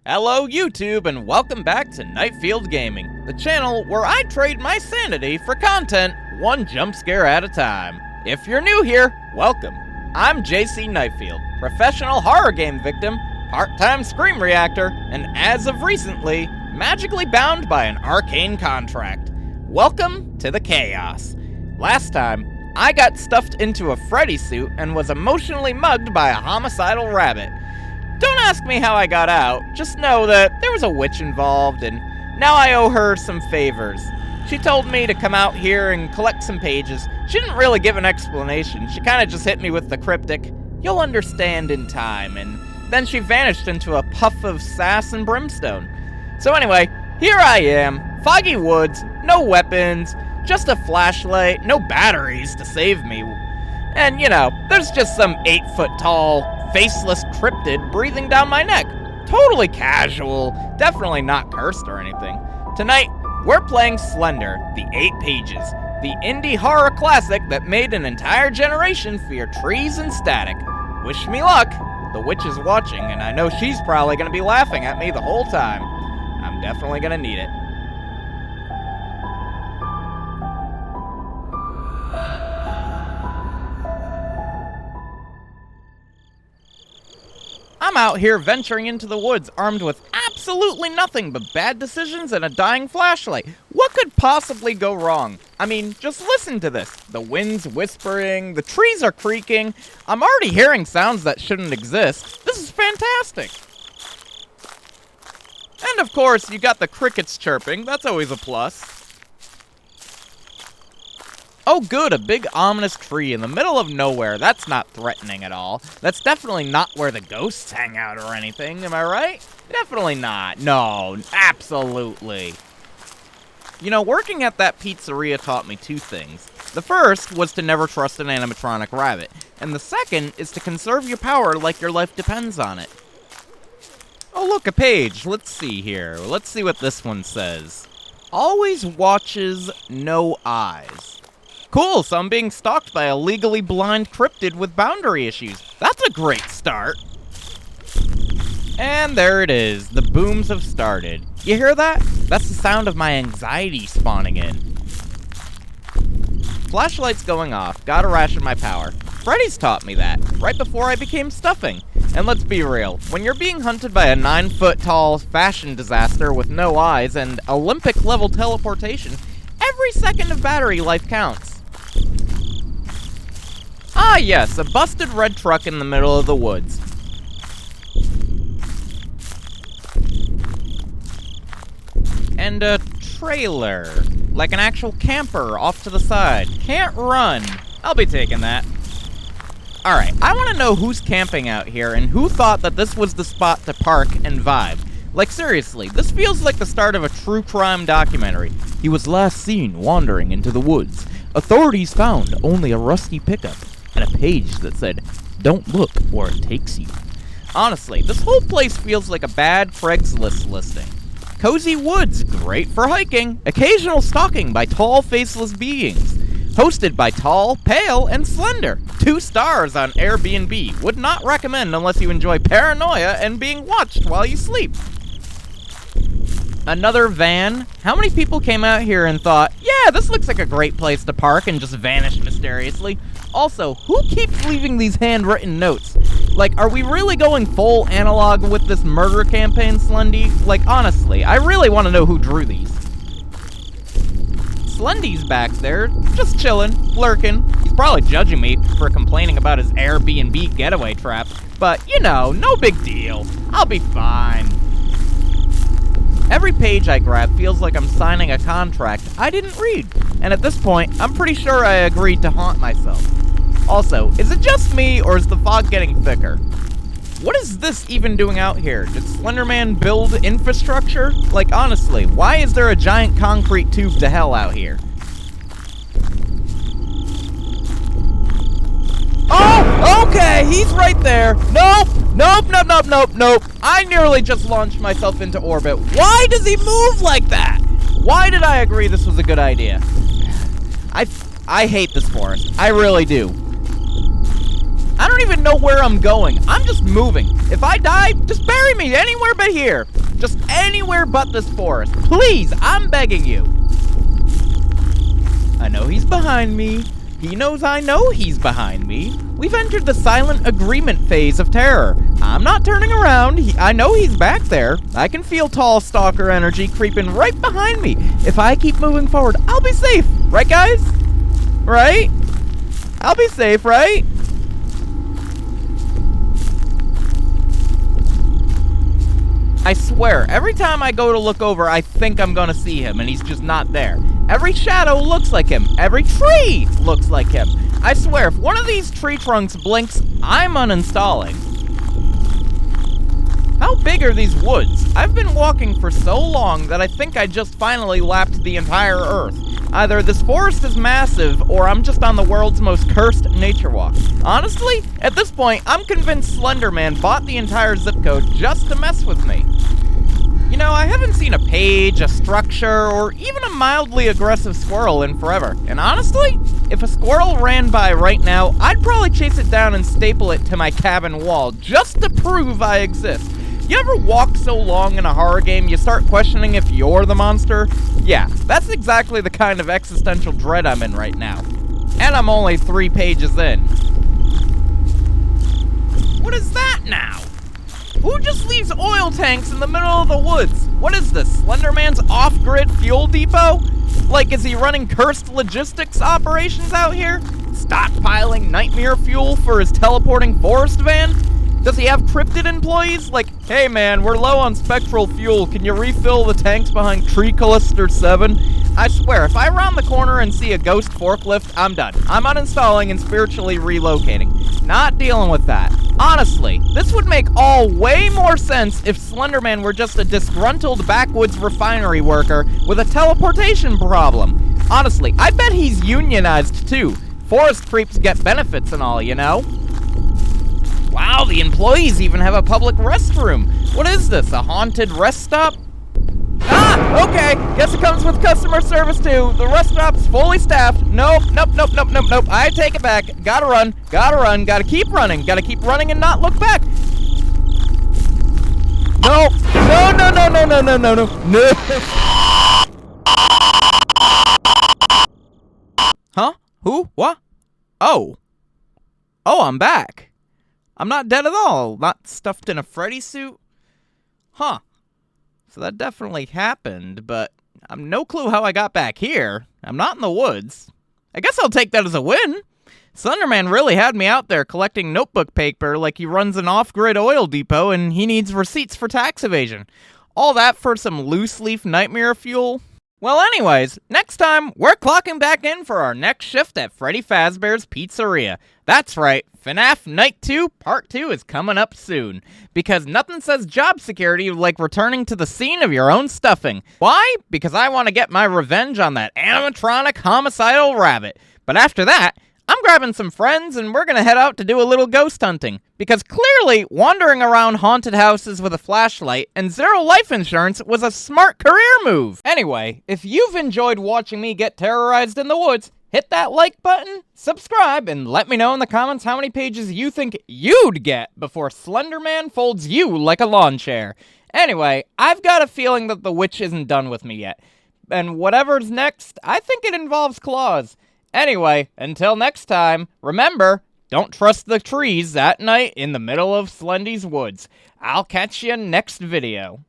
Hello YouTube and welcome back to Nightfield Gaming, the channel where I trade my sanity for content one jump scare at a time. If you're new here, welcome. I'm JC Nightfield, professional horror game victim, part-time scream reactor, and as of recently, magically bound by an arcane contract. Welcome to the chaos. Last time, I got stuffed into a Freddy suit and was emotionally mugged by a homicidal rabbit. Don't ask me how I got out, just know that there was a witch involved and now I owe her some favors. She told me to come out here and collect some pages. She didn't really give an explanation, she kinda just hit me with the cryptic, "You'll understand in time," and then she vanished into a puff of sass and brimstone. So anyway, here I am, foggy woods, no weapons, just a flashlight, no batteries to save me. And you know, there's just some 8-foot tall, faceless cryptid breathing down my neck. Totally casual, definitely not cursed or anything. Tonight, we're playing Slender, the 8 Pages, the indie horror classic that made an entire generation fear trees and static. Wish me luck. The witch is watching, and I know she's probably gonna be laughing at me the whole time. I'm definitely gonna need it. I'm out here venturing into the woods armed with absolutely nothing but bad decisions and a dying flashlight. What could possibly go wrong? I mean, just listen to this. The wind's whispering, the trees are creaking. I'm already hearing sounds that shouldn't exist. This is fantastic. And of course, you got the crickets chirping. That's always a plus. Oh good, a big ominous tree in the middle of nowhere. That's not threatening at all. That's definitely not where the ghosts hang out or anything, am I right? Definitely not. No, absolutely. You know, working at that pizzeria taught me 2 things. The first was to never trust an animatronic rabbit, and the second is to conserve your power like your life depends on it. Oh look, a page. Let's see here. Let's see what this one says. Always watches, no eyes. Cool, so I'm being stalked by a legally blind cryptid with boundary issues. That's a great start. And there it is. The booms have started. You hear that? That's the sound of my anxiety spawning in. Flashlight's going off. Gotta ration my power. Freddy's taught me that, right before I became stuffing. And let's be real, when you're being hunted by a 9-foot tall fashion disaster with no eyes and Olympic-level teleportation, every second of battery life counts. Ah yes, a busted red truck in the middle of the woods. And a trailer, like an actual camper off to the side. Can't run. I'll be taking that. Alright, I want to know who's camping out here and who thought that this was the spot to park and vibe. Like seriously, this feels like the start of a true crime documentary. He was last seen wandering into the woods. Authorities found only a rusty pickup and a page that said, "Don't look or it takes you." Honestly, this whole place feels like a bad Craigslist listing. Cozy woods, great for hiking. Occasional stalking by tall, faceless beings. Hosted by Tall, Pale, and Slender. 2 stars on Airbnb. Would not recommend unless you enjoy paranoia and being watched while you sleep. Another van. How many people came out here and thought, yeah, this looks like a great place to park, and just vanished mysteriously? Also, who keeps leaving these handwritten notes? Like, are we really going full analog with this murder campaign, Slendy? Like, honestly, I really want to know who drew these. Slendy's back there, just chilling, lurking. He's probably judging me for complaining about his Airbnb getaway trap, but, you know, no big deal. I'll be fine. Every page I grab feels like I'm signing a contract I didn't read, and at this point, I'm pretty sure I agreed to haunt myself. Also, is it just me, or is the fog getting thicker? What is this even doing out here? Did Slender Man build infrastructure? Like, honestly, why is there a giant concrete tube to hell out here? Oh, okay, he's right there. Nope, nope, nope, nope, nope, nope. I nearly just launched myself into orbit. Why does he move like that? Why did I agree this was a good idea? I hate this forest. I really do. I don't even know where I'm going. I'm just moving. If I die, just bury me anywhere but here. Just anywhere but this forest. Please, I'm begging you. I know he's behind me. He knows I know he's behind me. We've entered the silent agreement phase of terror. I'm not turning around. I know he's back there. I can feel tall stalker energy creeping right behind me. If I keep moving forward, I'll be safe. Right, guys? Right? I'll be safe, right? I swear, every time I go to look over, I think I'm gonna see him, and he's just not there. Every shadow looks like him. Every tree looks like him. I swear, if one of these tree trunks blinks, I'm uninstalling. How big are these woods? I've been walking for so long that I think I just finally lapped the entire Earth. Either this forest is massive, or I'm just on the world's most cursed nature walk. Honestly, at this point, I'm convinced Slender Man bought the entire zip code just to mess with me. You know, I haven't seen a page, a structure, or even a mildly aggressive squirrel in forever. And honestly, if a squirrel ran by right now, I'd probably chase it down and staple it to my cabin wall just to prove I exist. You ever walk so long in a horror game you start questioning if you're the monster? Yeah, that's exactly the kind of existential dread I'm in right now. And I'm only 3 pages in. What is that now? Who just leaves oil tanks in the middle of the woods? What is this, Slender Man's off-grid fuel depot? Like, is he running cursed logistics operations out here? Stockpiling nightmare fuel for his teleporting forest van? Does he have cryptid employees? Like, hey man, we're low on spectral fuel. Can you refill the tanks behind Tree Cluster 7? I swear, if I round the corner and see a ghost forklift, I'm done. I'm uninstalling and spiritually relocating. Not dealing with that. Honestly, this would make way more sense if Slender Man were just a disgruntled backwoods refinery worker with a teleportation problem. Honestly, I bet he's unionized too. Forest creeps get benefits and all, you know? Wow, the employees even have a public restroom. What is this, a haunted rest stop? Ah, okay, guess it comes with customer service too. The rest stop's fully staffed. Nope. I take it back. Gotta run, gotta keep running and not look back. No. Huh? Who? What? Oh, I'm back. I'm not dead at all. Not stuffed in a Freddy suit. Huh. So that definitely happened, but I've no clue how I got back here. I'm not in the woods. I guess I'll take that as a win. Slender Man really had me out there collecting notebook paper like he runs an off-grid oil depot and he needs receipts for tax evasion. All that for some loose-leaf nightmare fuel? Well, anyways, next time, we're clocking back in for our next shift at Freddy Fazbear's Pizzeria. That's right, FNAF Night 2 Part 2 is coming up soon. Because nothing says job security like returning to the scene of your own stuffing. Why? Because I want to get my revenge on that animatronic homicidal rabbit. But after that, I'm grabbing some friends and we're gonna head out to do a little ghost hunting. Because clearly, wandering around haunted houses with a flashlight and 0 life insurance was a smart career move. Anyway, if you've enjoyed watching me get terrorized in the woods, hit that like button, subscribe, and let me know in the comments how many pages you think you'd get before Slender Man folds you like a lawn chair. Anyway, I've got a feeling that the witch isn't done with me yet. And whatever's next, I think it involves claws. Anyway, until next time, remember, don't trust the trees at night in the middle of Slendy's woods. I'll catch you next video.